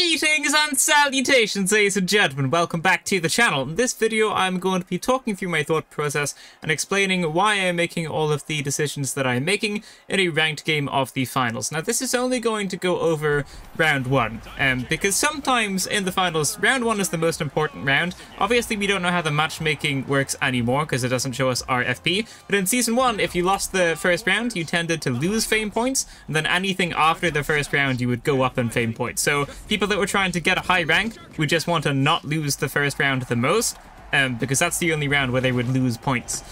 Greetings and salutations, ladies and gentlemen. Welcome back to the channel. In this video, I'm going to be talking through my thought process and explaining why I'm making all of the decisions that I'm making in a ranked game of the finals. Now, this is only going to go over round one, because sometimes in the finals, round one is the most important round. Obviously, we don't know how the matchmaking works anymore because it doesn't show us our FP. But in season one, if you lost the first round, you tended to lose fame points, and then anything after the first round, you would go up in fame points. So people that were trying to get a high rank would just want to not lose the first round the most, because that's the only round where they would lose points.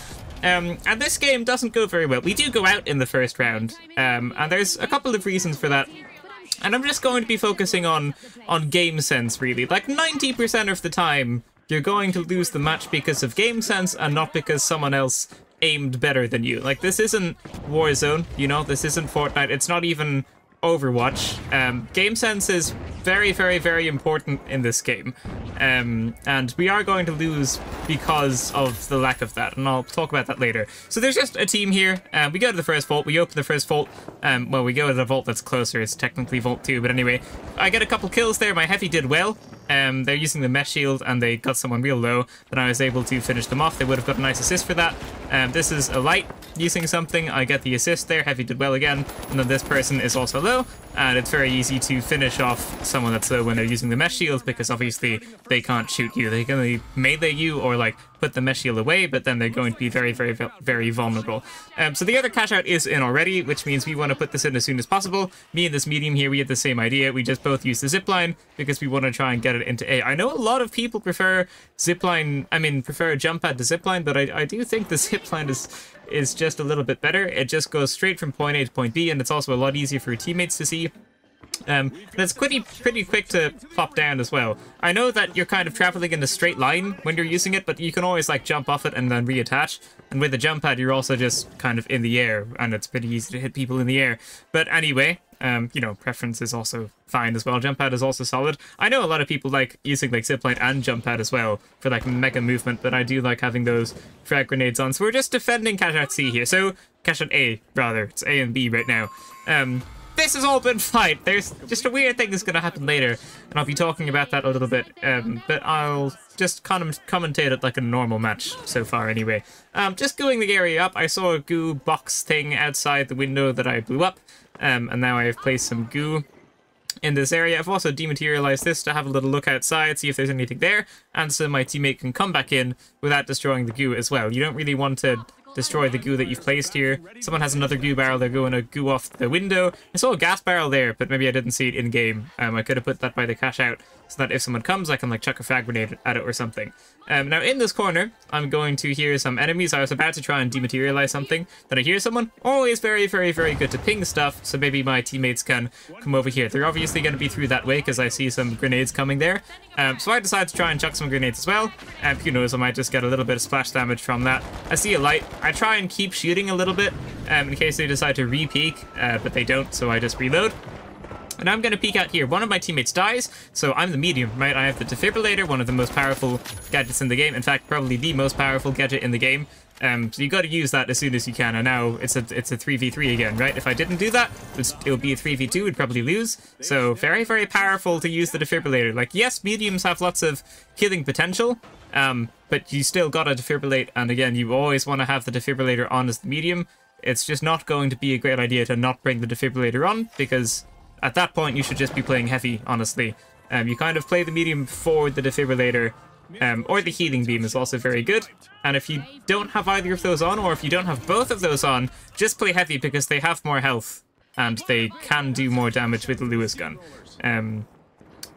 And this game doesn't go very well. We do go out in the first round, and there's a couple of reasons for that. And I'm just going to be focusing on game sense, really. Like 90% of the time, you're going to lose the match because of game sense and not because someone else aimed better than you. Like, this isn't Warzone, you know, this isn't Fortnite, it's not even Overwatch. Game sense is very, very, very important in this game, and we are going to lose because of the lack of that, and I'll talk about that later. So there's just a team here. We go to the first vault, we open the first vault, well, we go to the vault that's closer, it's technically vault 2, but anyway, I get a couple kills there. My heavy did well. They're using the mesh shield and they got someone real low, but I was able to finish them off. They would have got a nice assist for that. This is a light using something. I get the assist there. Heavy did well again. And then this person is also low, and it's very easy to finish off someone that's low when they're using the mesh shield, because obviously they can't shoot you. They can only melee you or like put the mesh shield away, but then they're going to be very, very, very vulnerable. So the other cash out is in already, which means we want to put this in as soon as possible. Me and this medium here, we had the same idea. We just both use the zipline because we want to try and get it into A. I know a lot of people prefer prefer jump pad to zipline, but I do think the zipline is just a little bit better. It just goes straight from point A to point B, and it's also a lot easier for your teammates to see. And it's pretty quick to plop down as well. I know that you're kind of traveling in a straight line when you're using it, but you can always like jump off it and then reattach. And with the jump pad, you're also just kind of in the air, and it's pretty easy to hit people in the air. But anyway, you know, preference is also fine as well. Jump pad is also solid. I know a lot of people like using like zipline and jump pad as well for like mega movement, but I do like having those frag grenades on. So we're just defending cash out C here. So cash out A, rather. It's A and B right now. This has all been fine. There's just a weird thing that's going to happen later, and I'll be talking about that a little bit, but I'll just commentate it like a normal match so far anyway. Just going the area up, I saw a goo box thing outside the window that I blew up, and now I have placed some goo in this area. I've also dematerialized this to have a little look outside, see if there's anything there, and so my teammate can come back in without destroying the goo as well. You don't really want to destroy the goo that you've placed here. Someone has another goo barrel, they're going to goo off the window. I saw a gas barrel there, but maybe I didn't see it in game. I could have put that by the cash out so that if someone comes, I can like chuck a frag grenade at it or something. Now in this corner, I'm going to hear some enemies. I was about to try and dematerialize something, then I hear someone. Always very, very, very good to ping stuff, so maybe my teammates can come over here. They're obviously going to be through that way because I see some grenades coming there. So I decided to try and chuck some grenades as well. Who knows, I might just get a little bit of splash damage from that. I see a light. I try and keep shooting a little bit in case they decide to re-peek, but they don't, so I just reload. And I'm going to peek out here. One of my teammates dies, so I'm the medium, right? I have the defibrillator, one of the most powerful gadgets in the game. In fact, probably the most powerful gadget in the game. So you got to use that as soon as you can. And now it's a 3v3 again, right? If I didn't do that, it would be a 3v2. We'd probably lose. So very, very powerful to use the defibrillator. Like, yes, mediums have lots of healing potential, but you still got to defibrillate. And again, you always want to have the defibrillator on as the medium. It's just not going to be a great idea to not bring the defibrillator on, because at that point, you should just be playing heavy, honestly. You kind of play the medium for the defibrillator, or the healing beam is also very good. And if you don't have either of those on, or if you don't have both of those on, just play heavy because they have more health, and they can do more damage with the Lewis gun.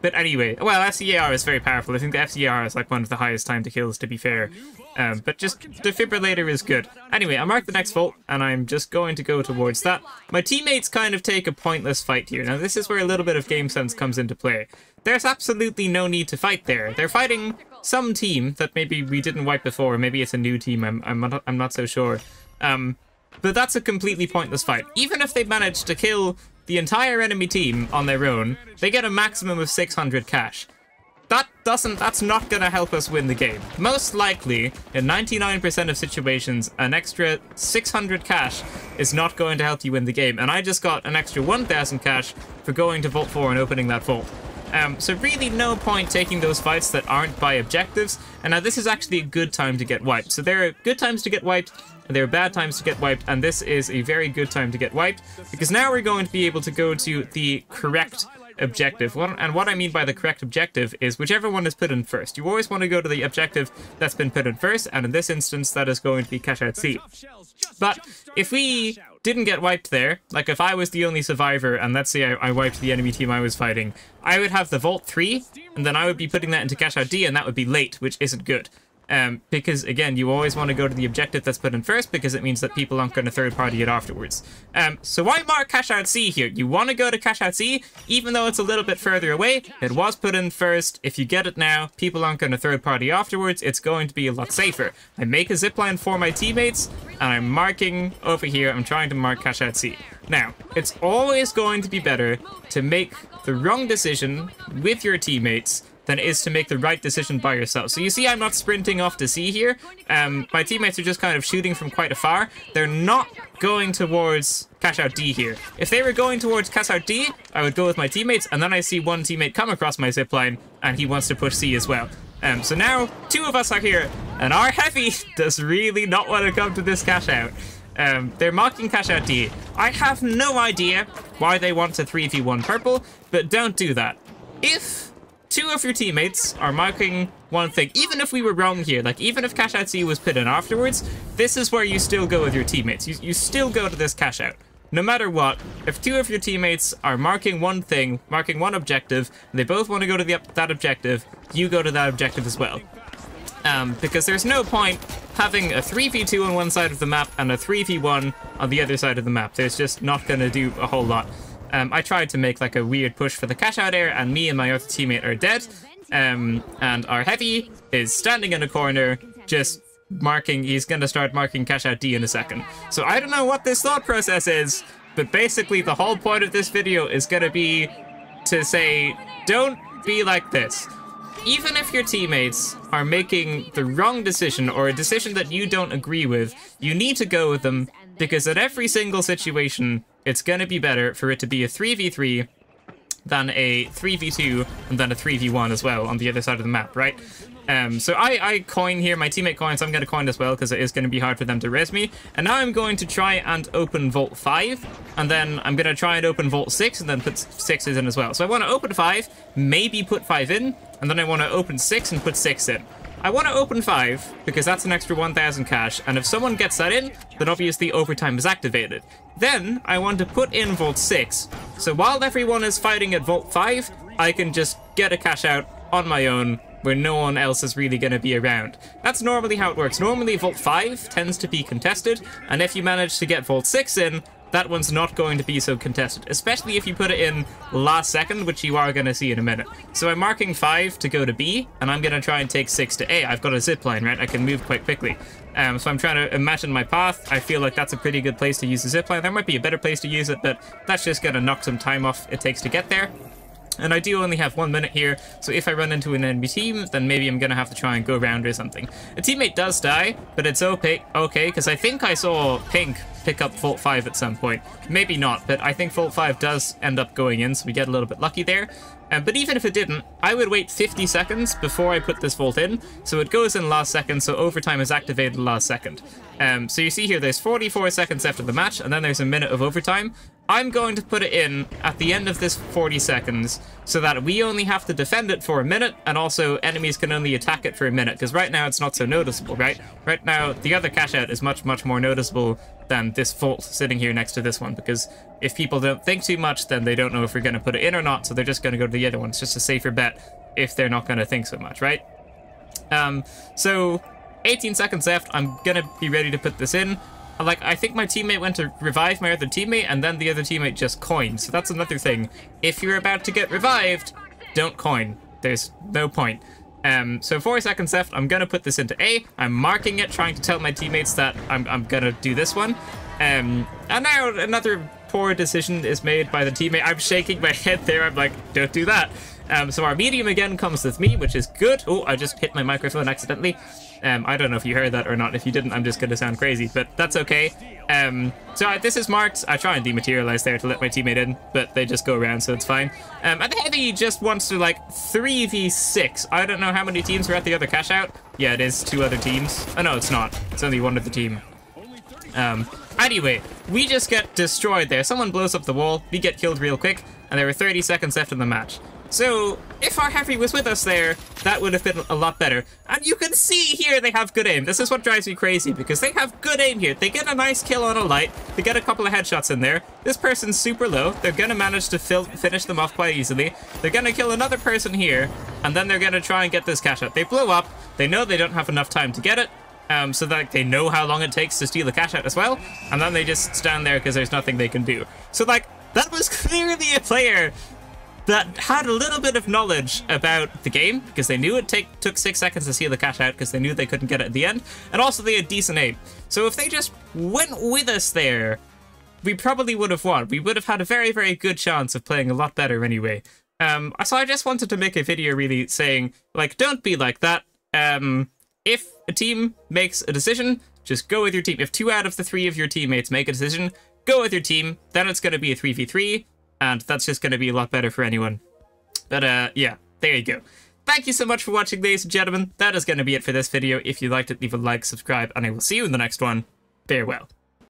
But anyway, well, FCAR is very powerful. I think the FCAR is like one of the highest time to kills, to be fair. But just defibrillator is good. Anyway, I marked the next vault, and I'm just going to go towards that. My teammates kind of take a pointless fight here. Now, this is where a little bit of game sense comes into play. There's absolutely no need to fight there. They're fighting some team that maybe we didn't wipe before. Maybe it's a new team. I'm not so sure. But that's a completely pointless fight. Even if they manage to kill the entire enemy team on their own, they get a maximum of 600 cash. That's not gonna help us win the game. Most likely, in 99% of situations, an extra 600 cash is not going to help you win the game. And I just got an extra 1,000 cash for going to Vault 4 and opening that vault. So really no point taking those fights that aren't by objectives. And now this is actually a good time to get wiped. So there are good times to get wiped, and there are bad times to get wiped, and this is a very good time to get wiped, because now we're going to be able to go to the correct objective. And what I mean by the correct objective is whichever one is put in first. You always want to go to the objective that's been put in first, and in this instance that is going to be Cash Out C. But if we didn't get wiped there, like if I was the only survivor and let's say I wiped the enemy team I was fighting, I would have the Vault 3 and then I would be putting that into Cash Out D, and that would be late, which isn't good. Because again, you always want to go to the objective that's put in first, because it means that people aren't going to third party it afterwards. So why mark Cash Out C here? You want to go to Cash Out C, even though it's a little bit further away. It was put in first. If you get it now, people aren't going to third party afterwards. It's going to be a lot safer. I make a zipline for my teammates, and I'm marking over here. I'm trying to mark Cash Out C. Now, it's always going to be better to make the wrong decision with your teammates than it is to make the right decision by yourself. So you see I'm not sprinting off to C here. My teammates are just kind of shooting from quite afar. They're not going towards Cash Out D here. If they were going towards Cash Out D, I would go with my teammates, and then I see one teammate come across my zipline, and he wants to push C as well. So now, two of us are here, and our heavy does really not want to come to this Cash Out. They're marking Cash Out D. I have no idea why they want to 3v1 purple, but don't do that. If two of your teammates are marking one thing, even if we were wrong here, like even if Cash Out C was put in afterwards, this is where you still go with your teammates. You still go to this Cash Out. No matter what, if two of your teammates are marking one thing, marking one objective, and they both want to go to that objective, you go to that objective as well. Because there's no point having a 3v2 on one side of the map and a 3v1 on the other side of the map. There's just not going to do a whole lot. I tried to make like a weird push for the Cash Out air, and me and my other teammate are dead. And our heavy is standing in a corner, just marking, he's going to start marking Cash Out D in a second. So I don't know what this thought process is, but basically the whole point of this video is going to be to say, don't be like this. Even if your teammates are making the wrong decision or a decision that you don't agree with, you need to go with them, because at every single situation, it's going to be better for it to be a 3v3 than a 3v2 and then a 3v1 as well on the other side of the map, right? So I coin here, my teammate coins, I'm going to coin as well because it is going to be hard for them to res me. And now I'm going to try and open Vault 5, and then I'm going to try and open Vault 6 and then put 6s in as well. So I want to open 5, maybe put 5 in, and then I want to open 6 and put 6 in. I want to open 5 because that's an extra 1,000 cash, and if someone gets that in, then obviously overtime is activated. Then I want to put in Vault 6, so while everyone is fighting at Vault 5, I can just get a Cash Out on my own where no one else is really going to be around. That's normally how it works. Normally Vault 5 tends to be contested, and if you manage to get Vault 6 in, that one's not going to be so contested, especially if you put it in last second, which you are going to see in a minute. So I'm marking 5 to go to B, and I'm going to try and take 6 to A. I've got a zipline, right? I can move quite quickly. So I'm trying to imagine my path. I feel like that's a pretty good place to use the zipline. There might be a better place to use it, but that's just going to knock some time off it takes to get there. And I do only have 1 minute here, so if I run into an enemy team, then maybe I'm gonna have to try and go around or something. A teammate does die, but it's okay, because I think I saw Pink pick up Vault 5 at some point. Maybe not, but I think Vault 5 does end up going in, so we get a little bit lucky there. But even if it didn't, I would wait 50 seconds before I put this Vault in, so it goes in last second, so overtime is activated last second. So you see here, there's 44 seconds after the match, and then there's a minute of overtime. I'm going to put it in at the end of this 40 seconds so that we only have to defend it for a minute, and also enemies can only attack it for a minute, because right now it's not so noticeable, right? Right now, the other Cash Out is much, much more noticeable than this Vault sitting here next to this one, because if people don't think too much, then they don't know if we're going to put it in or not, so they're just going to go to the other one. It's just a safer bet if they're not going to think so much, right? So 18 seconds left. I'm going to be ready to put this in. Like, I think my teammate went to revive my other teammate, and then the other teammate just coined. So that's another thing. If you're about to get revived, don't coin. There's no point. So 4 seconds left. I'm gonna put this into A. I'm marking it, trying to tell my teammates that I'm gonna do this one. And now another poor decision is made by the teammate. I'm shaking my head there. I'm like, don't do that. So our medium again comes with me, which is good. Oh, I just hit my microphone accidentally. I don't know if you heard that or not. If you didn't, I'm just going to sound crazy, but that's okay. So this is marked. I try and dematerialize there to let my teammate in, but they just go around, so it's fine. And the heavy just wants to like 3v6. I don't know how many teams are at the other cash out. Yeah, it is 2 other teams. Oh no, it's not. It's only 1 of the team. Anyway, we just get destroyed there. Someone blows up the wall, we get killed real quick, and there were 30 seconds left in the match. So, if our heavy was with us there, that would have been a lot better. And you can see here they have good aim. This is what drives me crazy, because they have good aim here. They get a nice kill on a light, they get a couple of headshots in there. This person's super low, they're gonna manage to finish them off quite easily. They're gonna kill another person here, and then they're gonna try and get this cash out. They blow up, they know they don't have enough time to get it, so that they know how long it takes to steal the cash out as well, and then they just stand there because there's nothing they can do. So like, that was clearly a player that had a little bit of knowledge about the game, because they knew it took 6 seconds to steal the cash out, because they knew they couldn't get it at the end, and also they had decent aim. So if they just went with us there, we probably would have won. We would have had a very, very good chance of playing a lot better anyway. So I just wanted to make a video really saying, like, don't be like that. If a team makes a decision, just go with your team. If 2 out of the 3 of your teammates make a decision, go with your team. Then it's going to be a 3v3, and that's just going to be a lot better for anyone. But yeah, there you go. Thank you so much for watching, ladies and gentlemen. That is going to be it for this video. If you liked it, leave a like, subscribe, and I will see you in the next one. Farewell.